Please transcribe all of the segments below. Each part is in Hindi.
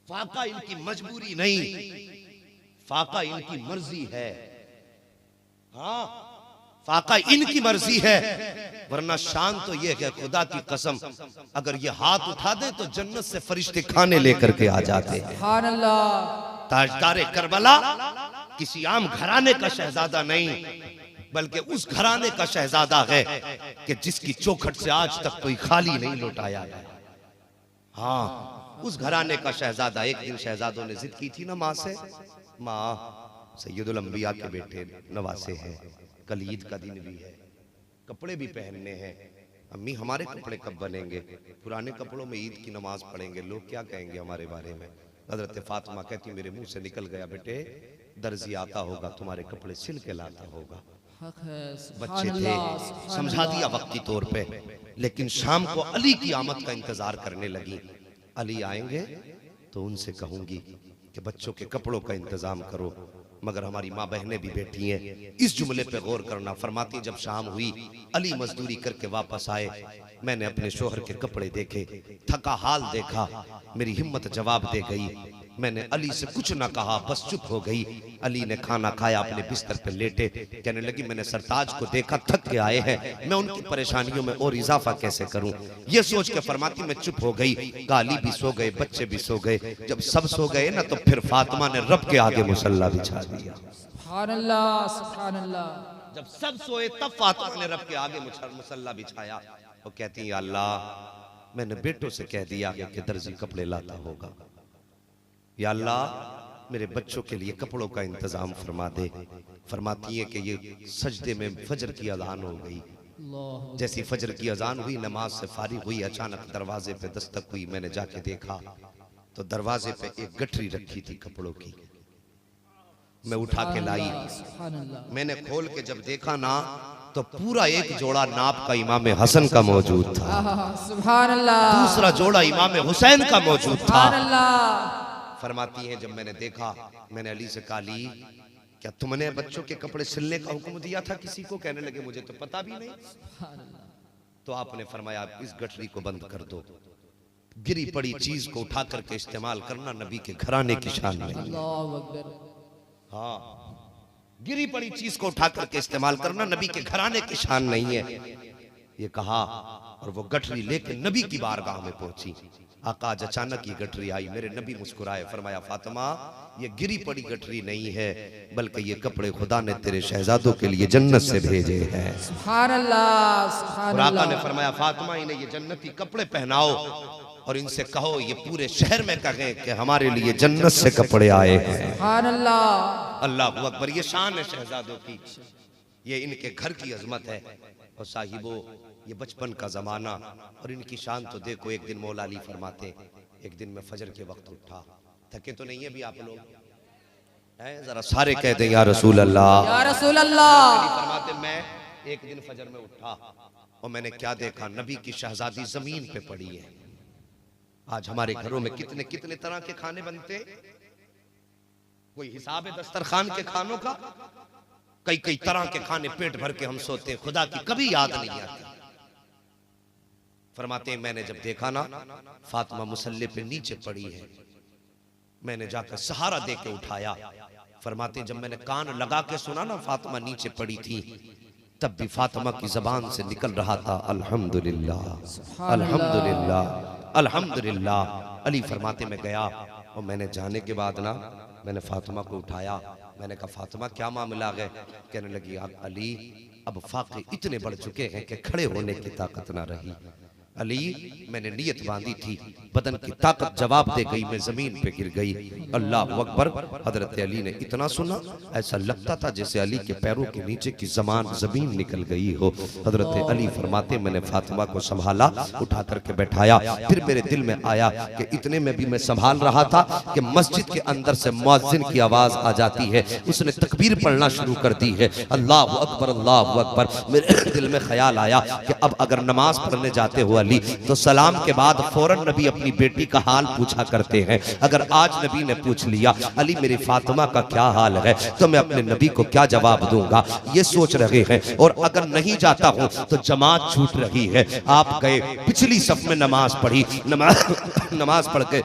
फाका इनकी मजबूरी नहीं, फाका इनकी मर्जी है। हाँ, फाका इनकी मर्जी है, वरना शान तो यह है खुदा की कसम, अगर ये हाथ उठा दे तो जन्नत से फरिश्ते खाने लेकर के आ जाते हैं। सुभान अल्लाह। ताजदारे करबला किसी आम घराने का शहजादा नहीं, बल्कि उस घराने का शहजादा है कि जिसकी चौखट से आज तक कोई खाली नहीं लौटाया गया। हाँ, उस घराने का शहजादा। एक दिन शहजादों ने जिद की थी ना माँ से, माँ सैयदुल अंबिया के बेटे नवासे हैं, कल ईद का दिन भी है, कपड़े भी पहनने हैं, अम्मी हमारे कपड़े कब बनेंगे, पुराने कपड़ों में ईद की नमाज पढ़ेंगे, लोग क्या कहेंगे हमारे बारे में। हजरत फातिमा कहती मेरे मुंह से निकल गया, बेटे दर्जी आता होगा तुम्हारे कपड़े सिल के लाता होगा। बच्चे थे, समझा दिया वक्ती तौर पे, लेकिन शाम को अली की आमद का इंतजार करने लगी। अली आएंगे तो उनसे कहूंगी कि बच्चों के कपड़ों का इंतजाम करो, मगर हमारी माँ बहनें भी बैठी हैं। इस जुमले पे गौर करना। फरमाती जब शाम हुई, अली मजदूरी करके वापस आए, मैंने अपने शोहर के कपड़े देखे, थका हाल देखा, मेरी हिम्मत जवाब दे गई। मैंने अली से कुछ ना कहा, बस चुप हो गई। अली ने खाना खाया, अपने बिस्तर पे लेटे, कहने लगी मैंने सरताज को देखा, थक के आए हैं, मैं उनकी परेशानियों में और इजाफा कैसे करूं, ये सोच के फरमाती मैं चुप हो गई। गाली भी सो गए, बच्चे भी सो गए। जब सब सो गए ना, तो फिर फातिमा ने रब के आगे मुसल्ला बिछा दिया। सुभान अल्लाह, सुभान अल्लाह। जब सब सोए तब फातिमा ने रब के आगे मुसल्ला बिछाया। वो कहती है अल्लाह, मैंने बेटों से कह दिया कि दर्जी कपड़े लाता होगा, या अल्लाह मेरे बच्चों के लिए कपड़ों का इंतजाम फरमा दे। फरमाती है कि ये सजदे में फजर की अजान हो गई। जैसी फजर की अजान हुई, नमाज से फारिग हुई, अचानक दरवाजे पे दस्तक हुई। मैंने जाके देखा तो दरवाजे पे एक गठरी रखी थी कपड़ों की। मैं उठा के लाई, मैंने खोल के जब देखा ना, तो पूरा एक जोड़ा नाप का इमाम हसन का मौजूद था, सुभान अल्लाह। दूसरा जोड़ा इमाम हुसैन का मौजूद था। सुभान अल्लाह। फरमाती है जब मैंने देखा, मैंने अली से कहा अली क्या तुमने बच्चों के कपड़े सिलने का हुक्म दिया था किसी को? कहने लगे मुझे तो पता भी नहीं। तो आपने फरमाया इस गठरी को बंद कर दो, गिरी पड़ी चीज को उठा करके इस्तेमाल करना नबी के घराने की शान नहीं। हाँ, गिरी पड़ी चीज को उठा करके इस्तेमाल करना नबी के घराने की शान नहीं है, ये कहा। और वो गठरी लेके नबी की बारगाह में पहुंची। आका आज अचानक ये गठरी आई, मेरे नबी मुस्कुराए, फरमाया फातिमा ये गिरी पड़ी गठरी नहीं है, बल्कि ये कपड़े खुदा ने तेरे शहजादों के लिए जन्नत से भेजे हैं। सुभान अल्लाह, सुभान अल्लाह। आका ने फरमाया फातिमा इन्हें ये जन्नती कपड़े पहनाओ और इनसे कहो ये पूरे शहर में कहें कि हमारे लिए जन्नत से कपड़े आए हैं। सुभान अल्लाह। अल्लाहु अकबर। ये शान है शहजादों की, ये इनके घर की अजमत है। और साहिबो ये बचपन का जमाना और इनकी शान तो देखो। एक दिन मौला अली फरमाते, एक दिन मैं फजर के वक्त उठा, थके तो नहीं है भी आप लोग हैं, जरा सारे कह दें या रसूल अल्लाह, या रसूल अल्लाह। फरमाते मैं एक दिन फजर में उठा और मैंने क्या देखा, नबी की शहजादी जमीन पे पड़ी है। आज हमारे घरों में कितने कितने तरह के खाने बनते, कोई हिसाब है दस्तरखान के खानों का? कई कई तरह के खाने पेट भर के हम सोते हैं, खुदा की कभी याद नहीं आती। फरमाते हैं मैंने जब देखा ना, फातिमा मुसल्ले पे नीचे पड़ी है, मैंने जाकर सहारा दे के उठाया। फरमाते हैं जब मैंने कान लगा के सुना ना फातिमा नीचे पड़ी थी, तब भी फातिमा की जबान से निकल रहा था अल्हम्दुलिल्लाह, अल्हम्दुलिल्लाह, अल्हम्दुलिल्लाह। अली फरमाते मैं गया और मैंने जाने के बाद ना, मैंने फातिमा को उठाया, मैंने कहा फातिमा क्या मामला है? कहने लगी आप अली अब फाके इतने बढ़ चुके हैं कि खड़े होने की ताकत ना रही। अली मैंने नियत बांधी थी, बदन की ताकत जवाब दे गई, मैं जमीन पे गिर गई। अल्लाह अकबर। हजरत अली ने इतना सुना ऐसा लगता था जैसे अली के पैरों के नीचे की जमीन निकल गई हो। हजरत अली फरमाते मैंने फातिमा को संभाला, उठा करके बैठाया। फिर मेरे दिल में आया कि इतने में भी मैं संभाल रहा था कि मस्जिद के अंदर से मुअज्जिन की आवाज आ जाती है, उसने तकबीर पढ़ना शुरू कर दी है, अल्लाह अकबर, अल्लाह अकबर। मेरे दिल में ख्याल आया कि अब अगर नमाज पढ़ने जाते हुए अली। तो सलाम के बाद फौरन नबी अपनी बेटी का हाल पूछा करते हैं। अगर आज नबी ने पूछ लिया अली मेरी फातिमा का क्या हाल है, तो मैं अपने नबी को क्या जवाब दूंगा, ये सोच रहे हैं। और अगर नहीं जाता हूं तो जमात छूट रही है। आप गए, पिछली सफ में नमाज पढ़ी, नमाज पढ़ के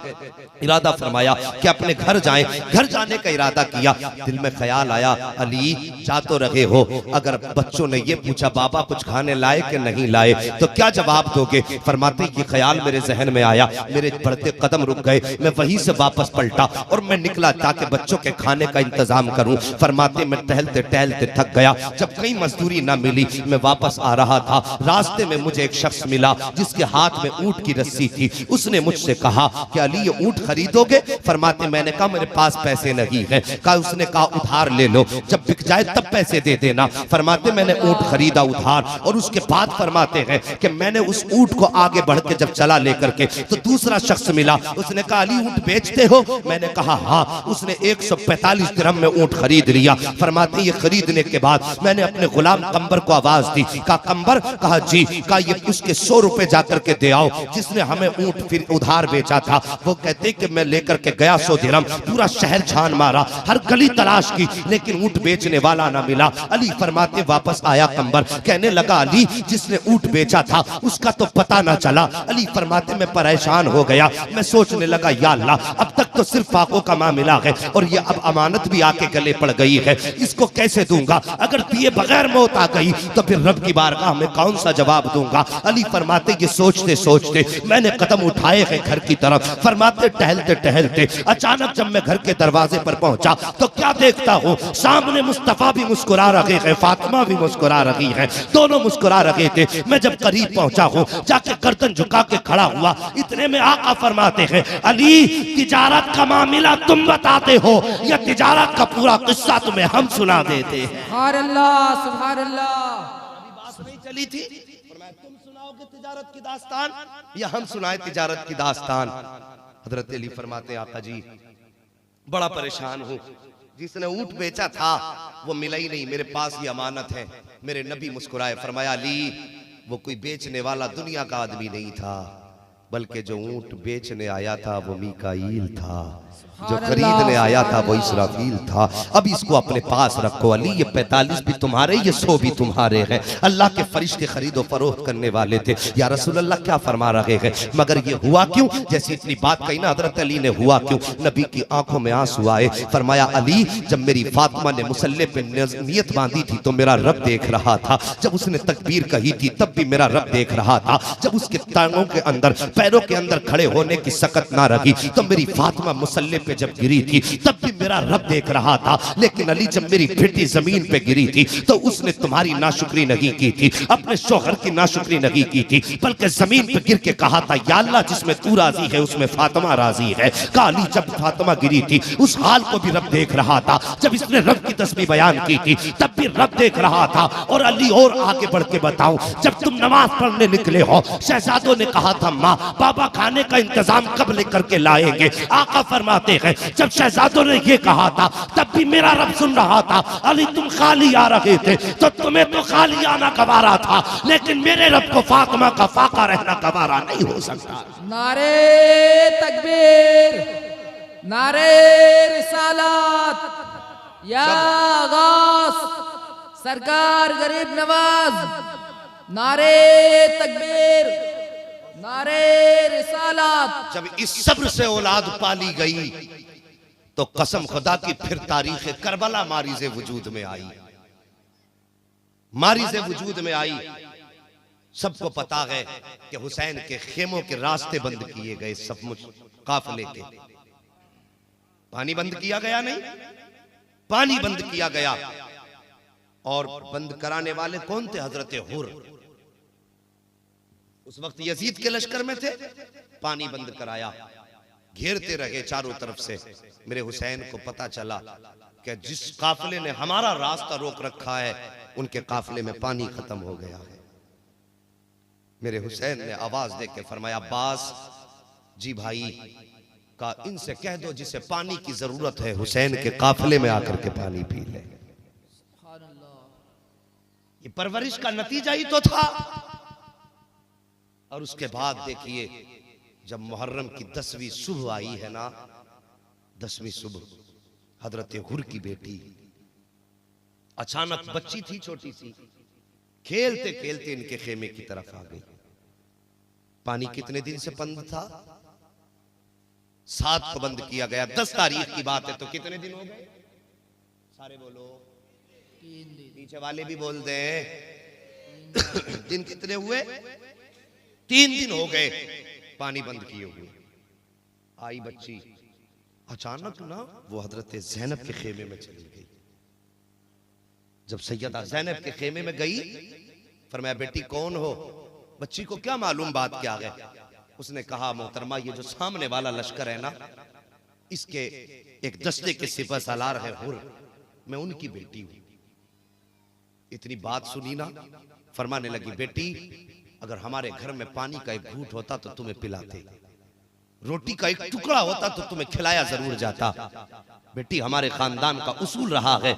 इरादा फरमाया कि अपने घर जाएं। घर जाने का इरादा किया, दिल में ख्याल आया अली जा तो रहे हो, अगर बच्चों ने ये पूछा बाबा कुछ खाने लाए कि नहीं लाए तो क्या जवाब दोगे। फरमाते ये ख्याल मेरे जहन में आया, मेरे बढ़ते कदम रुक गए, मैं वहीं से वापस पलटा और मैं निकला ताकि बच्चों के खाने का इंतजाम करूं। फरमाते मैं टहलते टहलते थक गया, जब कहीं मजदूरी ना मिली मैं वापस आ रहा था। रास्ते में मुझे एक शख्स मिला जिसके हाथ में ऊंट की रस्सी थी। उसने मुझसे कहा कि अली ये ऊंट खरीदोगे। फरमाते मैंने कहा मेरे पास पैसे नहीं है। कहा उसने कहा उधार ले लो, जब बिक जाए तब पैसे दे देना। फरमाते मैंने ऊंट खरीदा उधार, और उसके बाद फरमाते हैं कि मैंने उस ऊंट को आगे बढ़ के जब चला लेकर के तो दूसरा शख्स मिला। उसने कहा अली ऊंट बेचते हो? मैंने कहा हाँ। उसने 145 दिरहम में ऊंट खरीद लिया। फरमाते ये खरीदने के बाद मैंने अपने गुलाम कंबर को आवाज दी, कहा कंबर? कहा जी। कहा ये उसके 100 रुपए जाकर के दे आओ जिसने हमें ऊंट फिर उधार बेचा था। वो कहते कि मैं लेकर के गया 100 दिरहम, पूरा शहर छान मारा, हर गली तलाश की, लेकिन ऊंट बेचने वाला ना मिला। अली फरमाते वापस आया कंबर, कहने लगा अली जिसने ऊंट बेचा था उसका तो पता ना चला। अली फरमाते मैं परेशान हो गया, मैं सोचने लगा या अल्लाह अब तक तो सिर्फ फाकों का मामला है और ये अब अमानत भी आके गले पड़ गई है, इसको कैसे दूंगा? अगर दिए बगैर मौत आ गई तो फिर रब की बारगाह में कौन सा जवाब दूंगा? अली फरमाते ये सोचते सोचते मैंने कदम उठाए हैं घर की तरफ। फरमाते टहलते टहलते अचानक जब मैं घर के दरवाजे पर पहुंचा तो क्या देखता हूं, सामने मुस्तफा भी मुस्कुरा रहे हैं, फातिमा भी मुस्कुरा रही है, दोनों मुस्कुरा रहे थे। मैं जब करीब पहुंचा हूं, जाके गर्दन झुका के खड़ा हुआ, इतने में आका फरमाते हैं अली तिजारत का मामला तुम बताते हो या तिजारत का पूरा किस्सा तुम्हें हम सुना देते हैं? सुभान अल्लाह, सुभान अल्लाह। बात नहीं चली थी, तुम सुनाओगे तिजारत की दास्तान या हम सुनाए तिजारत की दास्तान? हजरत अली फरमाते आका जी बड़ा परेशान हूँ, जिसने ऊंट बेचा था वो मिला ही नहीं, मेरे पास ये अमानत है। मेरे नबी मुस्कुराए, फरमाया अली वो कोई बेचने वाला दुनिया का आदमी नहीं था, बल्कि जो ऊंट बेचने आया था वो मीकाईल था, जो खरीदने आया था वो इसराफील था। अब इसको अपने पास रखो अली, ये 45 भी तुम्हारे, ये 100 भी तुम्हारे हैं। अल्लाह के फरिश्ते खरीदो फरोख्त करने वाले थे। या रसूल अल्लाह क्या फरमा रहे हैं, मगर ये हुआ क्यों? जैसी इतनी बात कही ना हजरत अली ने, हुआ क्यों? नबी की आंखों में आंसू आए। फरमाया अली जब मेरी फातिमा ने मुसल्ले पे नियत बांधी थी तो मेरा रब देख रहा था, जब उसने तकबीर कही थी तब भी मेरा रब देख रहा था, जब उसके टांगों के अंदर पैरों के अंदर खड़े होने की सकत ना रही तो मेरी फातिमा मुसल्ले पे जब गिरी थी तब भी मेरा रब देख रहा था। लेकिन अली जब मेरी बेटी जमीन पे गिरी थी तो उसने तुम्हारी नाशुक्री नहीं की थी, अपने शौहर की नाशुक्री नहीं की थी, बल्कि जमीन पे गिर के कहा था या अल्लाह जिसमें तू राजी है उसमें फातिमा राजी है। काली जब फातिमा गिरी थी उस हाल को भी रब देख रहा था, जब इसने रब की तस्बीह बयान की थी तब भी रब देख रहा था। और अली और आगे बढ़ के बताऊं, जब तुम नमाज पढ़ने निकले हो शहजादों ने कहा था माँ बाबा खाने का इंतजाम कब लेकर के लाएंगे? आका फरमाते हैं जब शहजादों ने ये कहा था तब भी मेरा रब सुन रहा था। अली तुम खाली आ रहे थे तो तुम्हें तो खाली आना गवारा था, लेकिन मेरे रब को फातिमा का फाका रहना गवारा नहीं हो सकता। नारे तकबीर, नारे रिसालत, या गौस सरकार गरीब नवाज, नारे तकबीर, नारे रिसालत। जब इस सब्र से औलाद पाली गई तो कसम खुदा की फिर तारीख करबला मारीज़े वजूद में आई, मारीज़े वजूद में आई। सबको पता है कि हुसैन के खेमों के रास्ते बंद किए गए, सब काफिले के पानी बंद किया गया, नहीं पानी बंद किया गया। और बंद कराने वाले कौन थे? हजरत हुर उस वक्त यजीद के लश्कर में थे। पानी बंद कराया, घेरते रहे चारों तरफ से। मेरे हुसैन को पता चला कि जिस काफिले ने हमारा रास्ता रोक रखा है उनके काफिले में पानी खत्म हो गया है। मेरे हुसैन ने आवाज दे के फरमाया अब्बास जी भाई का इनसे कह दो जिसे पानी की जरूरत है हुसैन के काफिले में आकर के पानी पी ले। ये परवरिश का नतीजा ही तो था। और उसके बाद देखिए जब मुहर्रम की 10वीं सुबह आई है ना, 10वीं सुबह, हजरत हुर की बेटी अचानक, बच्ची थी छोटी सी, खेलते खेलते इनके खेमे की तरफ आ गई। पानी कितने दिन से बंद था? 7 को बंद किया गया। 10 तारीख की बात है, तो कितने दिन हो गए? सारे बोलो, 3 दिन। पीछे वाले भी बोल दें। दिन कितने हुए? 3 दिन हो गए पानी बंद किए हुए। आई बच्ची, अचानक ना वो हजरत ज़ैनब के खेमे में चली गई। जब सैयदा ज़ैनब के खेमे में गई, फरमाया बेटी कौन हो? बच्ची को क्या मालूम बात क्या है। उसने कहा मोहतरमा, ये जो सामने वाला लश्कर है ना, इसके एक दस्ते के सिपह सालार है हुर, मैं उनकी बेटी हूं। इतनी बात सुनी ना, फरमाने लगी बेटी अगर हमारे घर में पानी का एक घूंट होता तो तुम्हें पिलाते, रोटी का एक टुकड़ा होता तो तुम्हें खिलाया जरूर जाता। बेटी हमारे खानदान का उसूल रहा है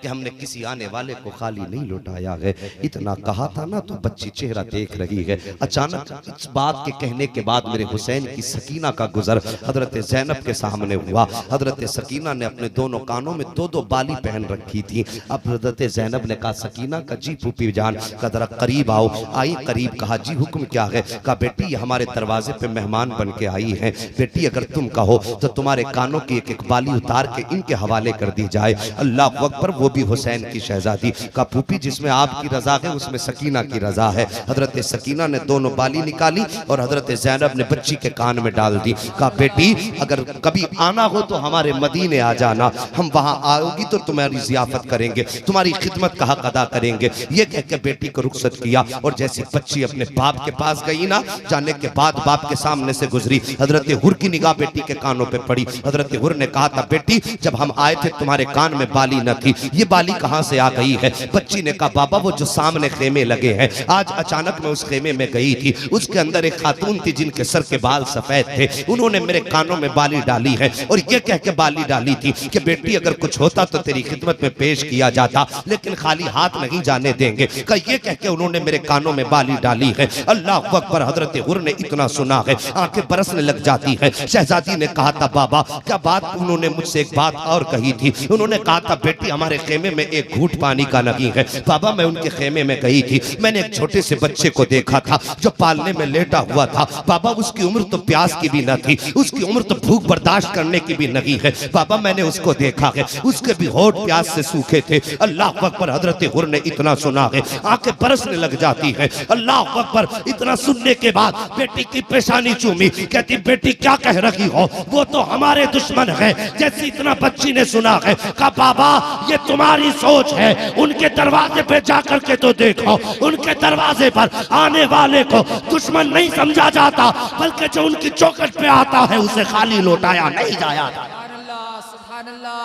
कि हमने किसी आने वाले को खाली नहीं लौटाया है। इतना कहा था ना तो बच्ची चेहरा देख रही है। अचानक इस बात के कहने के बाद मेरे हुसैन की सकीना का गुजर हजरत ज़ैनब के सामने हुआ। हजरत सकीना ने अपने दोनों कानों में 2-2 बाली पहन रखी थी। अब हजरत ज़ैनब ने कहा सकीना का जी फूफी जान का जरा करीब आओ। आई करीब, कहा जी हुक्म क्या है? कहा बेटी ये हमारे दरवाजे पे मेहमान बन के आई है, बेटी अगर तुम कहो तो तुम्हारे कानों की एक एक बाली उतार के इनके हवाले कर दी जाए। अल्लाह अकबर, वो भी हुसैन की शहजादी। का फूफी जिसमें आपकी रजा है उसमें सकीना की रजा है। हजरत सकीना ने दोनों बाली निकाली और हजरत ज़ैनब ने बच्ची के कान में डाल दी। कहा बेटी अगर कभी आना हो तो हमारे मदीने आ जाना, हम वहां आओगी तो तुम्हारी जियाफत करेंगे, तुम्हारी खिदमत का हक अदा करेंगे। ये कह के बेटी को रुखसत किया और जैसी बच्ची अपने बाप के पास गई ना, जाने के बाद बाप के सामने से गुजरी, हजरत हुर की निगाह बेटी के कानों पे पड़ी। हजरत हुर ने कहा था बेटी जब हम आए थे तुम्हारे कान में बाली न थी, ये बाली कहां से आ गई है? बच्ची ने कहा बाबा वो जो सामने खेमे लगे हैं, आज अचानक मैं उस खेमे में गई थी, उसके अंदर एक खातून थी जिनके सर के बाल सफेद थे, उन्होंने मेरे कानों में बाली डाली है और ये कह के बाली डाली थी कि बेटी अगर कुछ होता तो तेरी खिदमत में पेश किया जाता, लेकिन खाली हाथ नहीं जाने देंगे। ये कह के उन्होंने मेरे कानों में बाली डाली है। अल्लाह अकबर, हजरत हुर ने इतना सुना है आंखें बरसने लग जाती है। शहजादी ने कहा था बाबा क्या बात? उन्होंने मुझसे एक बात और कही थी, उन्होंने कहा था बेटी हमारे खेमे में एक घूंट पानी का नहीं है। बाबा मैं उनके खेमे में गई थी, मैंने एक छोटे से बच्चे को देखा था जो पालने में लेटा हुआ था। बाबा उसकी उम्र तो प्यास की भी न थी, उसकी उम्र तो भूख बर्दाश्त करने की भी नहीं है। बाबा मैंने उसको देखा है, उसके भी होठ प्यास से सूखे थे। अल्लाह अकबर, हजरत हुर ने इतना सुना है आंखें बरसने लग जाती है। अल्लाह अकबर, इतना सुनने के बाद बेटी की पेशानी चूमी, कहती बेटी क्या कह रही हो? वो तो हमारे दुश्मन है। जैसे इतना बच्ची ने सुना है, कहा बाबा ये तुम्हारी सोच है, उनके दरवाजे पे जाकर के तो देखो, उनके दरवाजे पर आने वाले को दुश्मन नहीं समझा जाता, बल्कि जो उनकी चौखट पे आता है उसे खाली लौटाया नहीं जाया। सुभान अल्लाह, सुभान अल्लाह,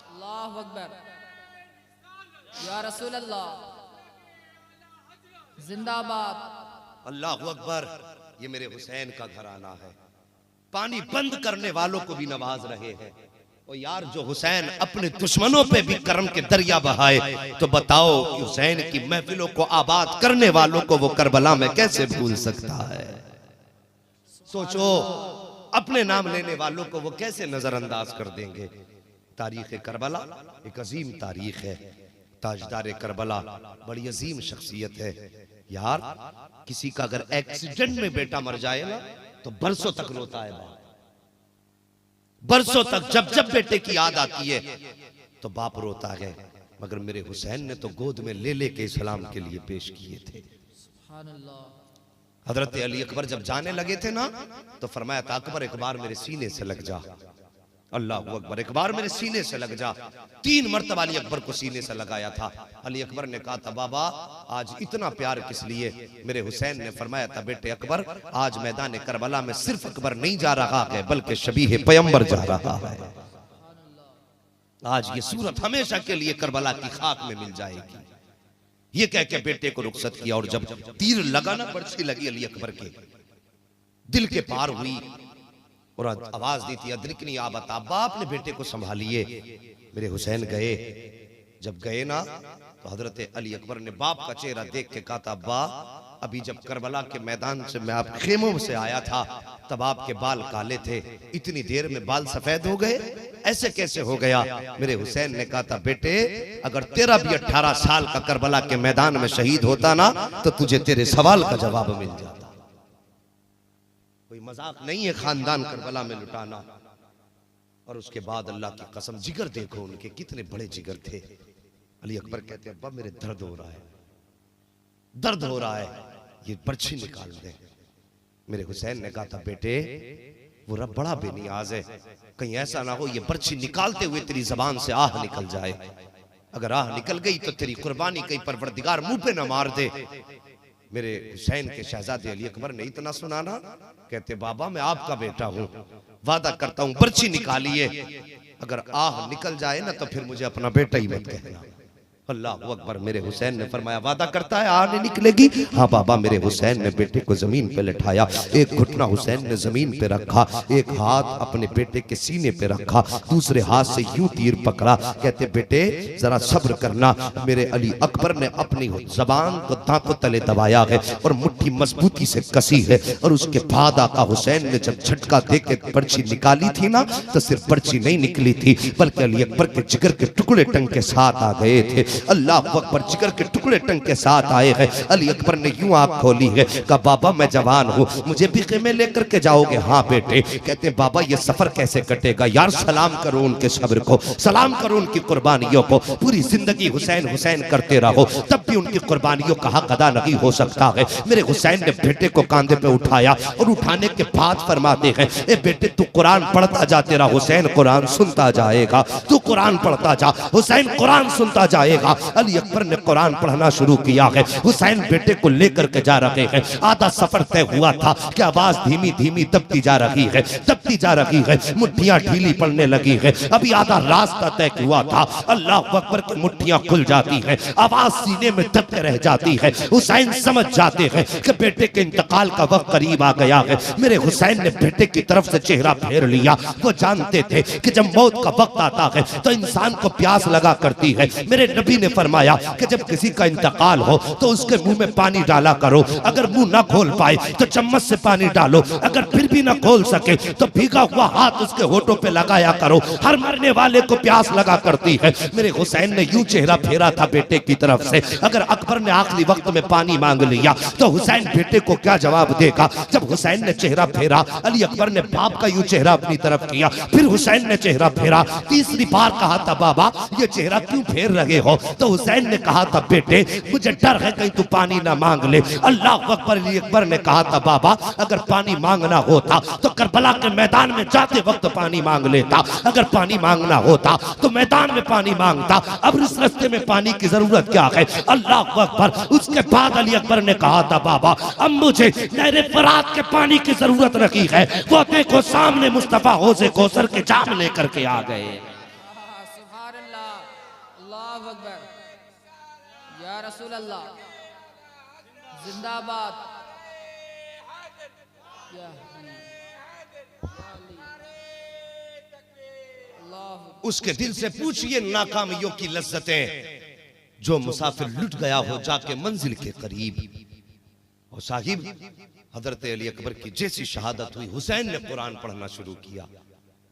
अल्लाहु अकबर, या रसूल अल्लाह, जिंदाबाद। अल्लाह अकबर, ये मेरे हुसैन का घराना है। पानी बंद करने वालों को भी नवाज रहे हैं। और यार जो हुसैन अपने दुश्मनों पे भी करम के दरिया बहाए, तो बताओ हुसैन की महफिलों को आबाद करने वालों को वो करबला में कैसे भूल सकता है? सोचो, अपने नाम लेने वालों को वो कैसे नजरअंदाज कर देंगे? तारीख करबला एक अजीम तारीख है। ताजदार करबला बड़ी अजीम शख्सियत है। यार किसी का अगर एक्सीडेंट में बेटा मर जाए ना तो बरसों तक रोता है बाप, बरसों तक जब जब बेटे की याद आती है तो बाप रोता है। मगर मेरे हुसैन ने तो गोद में ले लेके इस्लाम के लिए पेश किए थे। सुभान अल्लाह। हजरत अली अकबर जब जाने लगे थे ना तो फरमाया था अकबर एक बार मेरे सीने से लग जा। अल्लाह अकबर, एक बार मेरे सीने से लग जा। 3 मरतबा अली अकबर को सीने से लगाया था। अली अकबर ने कहा था बाबा आज इतना प्यार किस लिए? मेरे हुसैन ने फरमाया था बेटे अकबर आज मैदान करबला में सिर्फ अकबर नहीं जा रहा है बल्कि शबीह पैगंबर जा रहा है। आज ये सूरत हमेशा के लिए करबला की खाक में मिल जाएगी। ये कह के बेटे को रुखसत किया और जब तीर लगा ना, बरछी लगी अली अकबर के दिल के पार हुई और आवाज दी थी अदरिकनी आबत, अब्बा अपने बेटे को संभालिए। मेरे हुसैन गए, जब गए ना तो हजरत अली अकबर ने बाप का चेहरा देख के कहा था अब्बा अभी जब करबला के मैदान से मैं आप खेमों से आया था तब आपके बाल काले थे, इतनी देर में बाल सफेद हो गए, ऐसे कैसे हो गया? मेरे हुसैन ने कहा था बेटे अगर तेरा भी 18 साल का करबला के मैदान में शहीद होता ना तो तुझे तेरे सवाल का जवाब मिल जाता। कोई मजाक नहीं है खानदान करबला में लुटाना। और उसके बाद अल्लाह की कसम जिगर देखो उनके कितने बड़े जिगर थे। अली अकबर कहते हैं अब्बा मेरे दर्द हो रहा है, दर्द हो रहा है, ये पर्ची निकाल दे। मेरे हुसैन ने कहा था बेटे वो रब बड़ा बेनियाज है, कहीं ऐसा ना हो ये पर्ची निकालते हुए तेरी जबान से आह निकल जाए। अगर आह निकल गई तो तेरी कुर्बानी कहीं परवरदिगार मुंह पे ना मार दे। मेरे हुसैन के शहजादे अली अकबर ने इतना सुना ना, कहते बाबा मैं आपका बेटा हूं, वादा करता हूं पर्ची निकालिए, अगर आह निकल जाए ना तो फिर मुझे अपना बेटा ही मत कहना। अल्लाह अकबर। मेरे हुसैन ने फरमाया वादा करता है आने निकलेगी? हाँ बाबा। मेरे हुसैन ने बेटे को जमीन पे लिटाया, एक घुटना हुसैन ने जमीन पे रखा, एक हाथ अपने बेटे के सीने पे रखा, दूसरे हाथ से यूं तीर पकड़ा, कहते बेटे जरा सब्र करना। मेरे अली अकबर ने अपनी जबान को दांतों तले दबाया है और मुट्ठी मजबूती से कसी है। और उसके बाद आका हुसैन ने जब झटका देके पर्ची निकाली थी ना तो सिर्फ पर्ची नहीं निकली थी बल्कि अली अकबर के जिगर के टुकड़े टंग के साथ आ गए थे। अल्लाह अकबर। जिगर के टुकड़े टंग के साथ आए हैं। अली अकबर ने यूं आंख खोली है, कहा बाबा मैं जवान हूं, मुझे भी खेमे लेकर के जाओगे? हाँ बेटे। कहते बाबा ये सफर कैसे कटेगा? यार सलाम करो उनके सब्र को, सलाम करो उनकी कुर्बानियों को, पूरी जिंदगी हुसैन हुसैन करते रहो तब भी उनकी कुर्बानियों का हक अदा नहीं हो सकता है। मेरे हुसैन ने बेटे को कांधे पे उठाया और उठाने के बाद फरमाते हैं ए बेटे तू कुरान पढ़ता जा, तेरा हुसैन कुरान सुनता जाएगा, तू कुरान पढ़ता जा, हुसैन कुरान सुनता जाएगा। अली अकबर ने कुरान पढ़ना शुरू किया है, हुसैन बेटे को लेकर के जा रहे हैं। आधा सफर तय हुआ था कि आवाज धीमी धीमी दबती जा रही है, दबती जा रही है, मुट्ठियां ढीली पड़ने लगी है। अभी आधा रास्ता तय हुआ था, अल्लाह अकबर की मुट्ठियां खुल जाती है, आवाज सीने में दबते रह जाती है। हुसैन समझ जाते हैं कि बेटे के इंतकाल का वक्त करीब आ गया है। मेरे हुसैन ने बेटे की तरफ से चेहरा फेर लिया। वो जानते थे कि जब मौत का वक्त आता है तो इंसान को प्यास लगा करती है। मेरे नबी ने फरमाया कि जब किसी का इंतकाल हो तो उसके मुंह में पानी डाला करो, अगर मुंह ना खोल पाए तो चम्मच से पानी डालो, अगर फिर भी ना खोल सके तो भीगा हुआ हाथ उसके होठों पे लगाया करो, हर मरने वाले को प्यास लगा करती है। मेरे हुसैन ने यूं चेहरा फेरा था बेटे की तरफ से। अगर अकबर ने आखिरी वक्त में पानी मांग लिया तो हुसैन बेटे को क्या जवाब देगा? जब हुसैन ने चेहरा फेरा, अली अकबर ने बाप का यूं चेहरा अपनी तरफ किया, फिर हुसैन ने चेहरा फेरा, तीसरी बार कहा था बाबा ये चेहरा क्यों फेर रहे हो? तो हुसैन ने कहा था बेटे मुझे डर है कहीं तू पानी ना मांग ले। अल्लाह अकबर। अली अकबर ने कहा था बाबा अगर पानी मांगना होता तो करबला के मैदान में जाते वक्त पानी मांग लेता, अगर पानी मांगना होता तो मैदान में पानी मांगता, अब इस रास्ते में पानी की जरूरत क्या है? अल्लाह अकबर। उसके बाद अली अकबर ने कहा था बाबा अब मुझे नहरे फरात के पानी की जरूरत रखी है। वो देखो सामने मुस्तफा हौज़े कौसर के जाम लेकर के आ गए। सुभान अल्लाह, अल्लाहु अकबर, या रसूल अल्लाह, जिंदाबाद, या अली, अल्लाह। उसके दिल से पूछिए नाकामियों की लज्जतें, जो मुसाफिर लुट गया हो जाके मंजिल के करीब। और साहिब हजरत अली अकबर की जैसी शहादत हुई, हुसैन ने कुरान पढ़ना शुरू किया।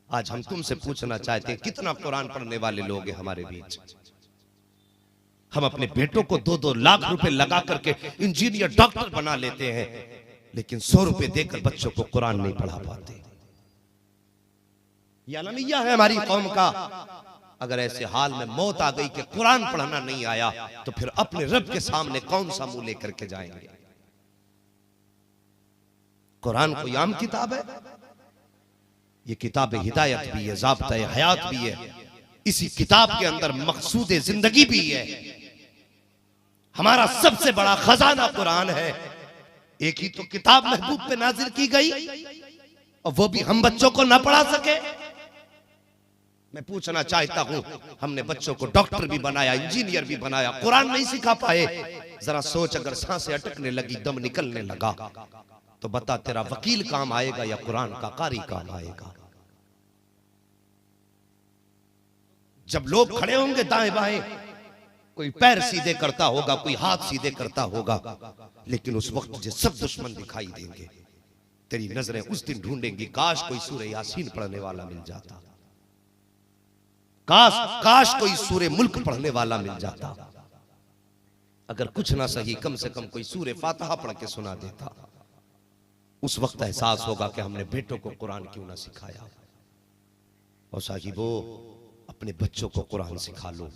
आज हम तुमसे पूछना चाहते हैं कितना कुरान पढ़ने वाले लोग हैं हमारे बीच? हम अपने बेटों को 2-2 लाख रुपए लगा करके इंजीनियर डॉक्टर बना लेते हैं, लेकिन 100 रुपए देकर बच्चों को कुरान नहीं पढ़ा पाते। यह अलमिया है हमारी कौम का। अगर ऐसे हाल में मौत आ गई कि कुरान पढ़ना नहीं आया तो फिर अपने रब के सामने कौन सा मुंह लेकर के जाएंगे? कुरान कोई आम किताब है? ये किताब हिदायत भी है, ज़ाब्ता हयात भी है। इसी किताब के अंदर मकसूद जिंदगी भी है। हमारा सबसे बड़ा खजाना कुरान है। एक ही तो किताब महबूब पे नाजिल की गई और वो भी हम बच्चों को ना पढ़ा सके। मैं पूछना चाहता हूं, हमने बच्चों को डॉक्टर भी बनाया, इंजीनियर भी बनाया, कुरान नहीं सिखा पाए। जरा सोच, अगर सांसें अटकने लगी, दम निकलने लगा, तो बता तेरा वकील काम आएगा या कुरान का कारी काम आएगा? जब लोग खड़े होंगे दाएं बाएं कोई पैर सीधे करता होगा, कोई हाथ सीधे करता होगा, लेकिन उस वक्त तुझे सब दुश्मन दिखाई देंगे। तेरी नजरें उस दिन ढूंढेंगी, काश कोई सूरह यासीन पढ़ने वाला मिल जाता, काश कोई सूरह मुल्क पढ़ने वाला मिल जाता, अगर कुछ ना सही कम से कम कोई सूरह फातिहा पढ़ के सुना देता। उस वक्त एहसास होगा कि हमने बेटों को कुरान क्यों ना सिखाया। और साहिबो, अपने बच्चों को कुरान सिखा लो,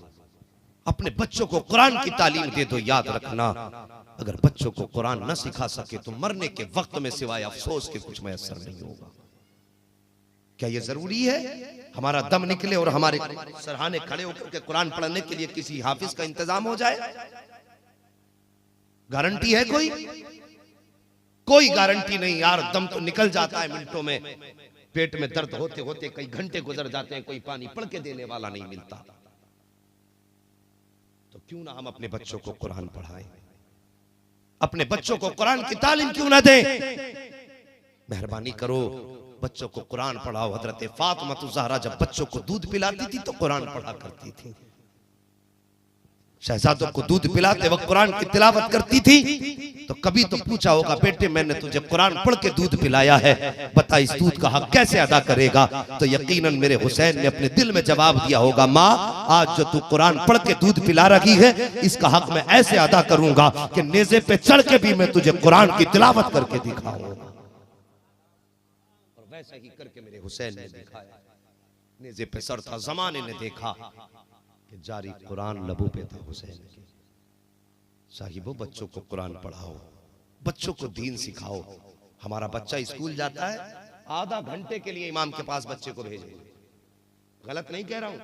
अपने बच्चों को कुरान की तालीम दे दो। याद रखना, अगर बच्चों को कुरान न सिखा सके तो मरने के वक्त में सिवाय अफसोस के कुछ मैसर नहीं होगा। क्या यह जरूरी है हमारा दम निकले और हमारे सरहाने खड़े होकर के कुरान पढ़ने के लिए किसी हाफिज का इंतजाम हो जाए? गारंटी है कोई? कोई गारंटी नहीं यार। दम तो निकल जाता है मिनटों में, पेट में दर्द होते होते कई घंटे गुजर जाते हैं, कोई पानी पढ़ के देने वाला नहीं मिलता। तो क्यों ना हम अपने बच्चों को कुरान पढ़ाएं, अपने बच्चों को कुरान की तालीम क्यों ना दें? मेहरबानी करो, बच्चों को कुरान पढ़ाओ। हजरत फातिमा ज़हरा जब बच्चों को दूध पिलाती थी तो कुरान पढ़ा करती थी। शहजादों को दूध पिलाते वक्त कुरान की तिलावत करती थी। तो कभी तो पूछा होगा, बेटे मैंने तुझे कुरान पढ़ के दूध पिलाया है, बता इस दूध का हक कैसे अदा करेगा? तो यकीनन मेरे हुसैन ने अपने दिल में जवाब दिया होगा, माँ आज जो तू कुरान पढ़ के दूध पिला रही है, इसका हक मैं ऐसे अदा करूंगा कि नेज़े पे चढ़ के भी मैं तुझे कुरान की तिलावत करके दिखाऊंगा। और वैसा ही करके मेरे हुसैन ने दिखाया। नेज़े पे सर था, जमाने ने देखा कि जारी कुरान लबों पे था हुसैन के। साहिबो, बच्चों को कुरान पढ़ाओ, बच्चों को दीन सिखाओ। हमारा बच्चा स्कूल जाता है, आधा घंटे के लिए इमाम के पास बच्चे को भेजेंगे, गलत नहीं कह रहा हूं,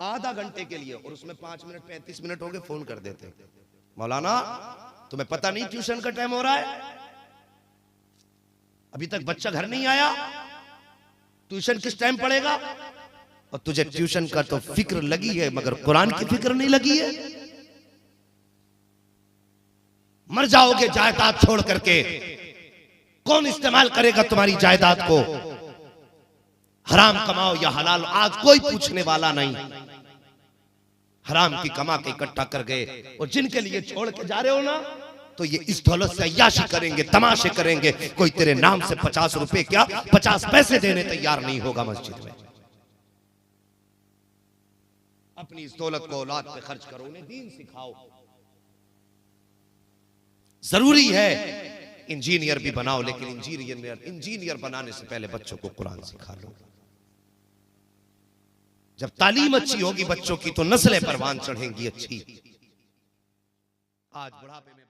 आधा घंटे के लिए, और उसमें 5 मिनट 35 मिनट हो गए फोन कर देते, मौलाना तुम्हें पता नहीं ट्यूशन का टाइम हो रहा है, अभी तक बच्चा घर नहीं आया, ट्यूशन किस टाइम पढ़ेगा? और तुझे ट्यूशन का तो फिक्र लगी है मगर कुरान की फिक्र नहीं लगी है। मर जाओगे जायदाद छोड़ करके, कौन इस्तेमाल करेगा तुम्हारी जायदाद को? हराम कमाओ या हलाल, आज कोई पूछने वाला नहीं। हराम की कमा के इकट्ठा कर गए, और जिनके लिए छोड़ के जा रहे हो ना, तो ये इस दौलत से अय्याशी करेंगे, तमाशे करेंगे। कोई तेरे नाम से 50 रुपए क्या 50 पैसे देने तैयार नहीं होगा मस्जिद में। अपनी इस दौलत को औलाद पे खर्च करो, उन्हें दीन सिखाओ। जरूरी है इंजीनियर भी बनाओ, लेकिन इंजीनियर बनाने से पहले बच्चों को कुरान सिखा लो। जब तालीम अच्छी होगी बच्चों की तो नस्लें परवान चढ़ेंगी अच्छी। आज बुढ़ापे में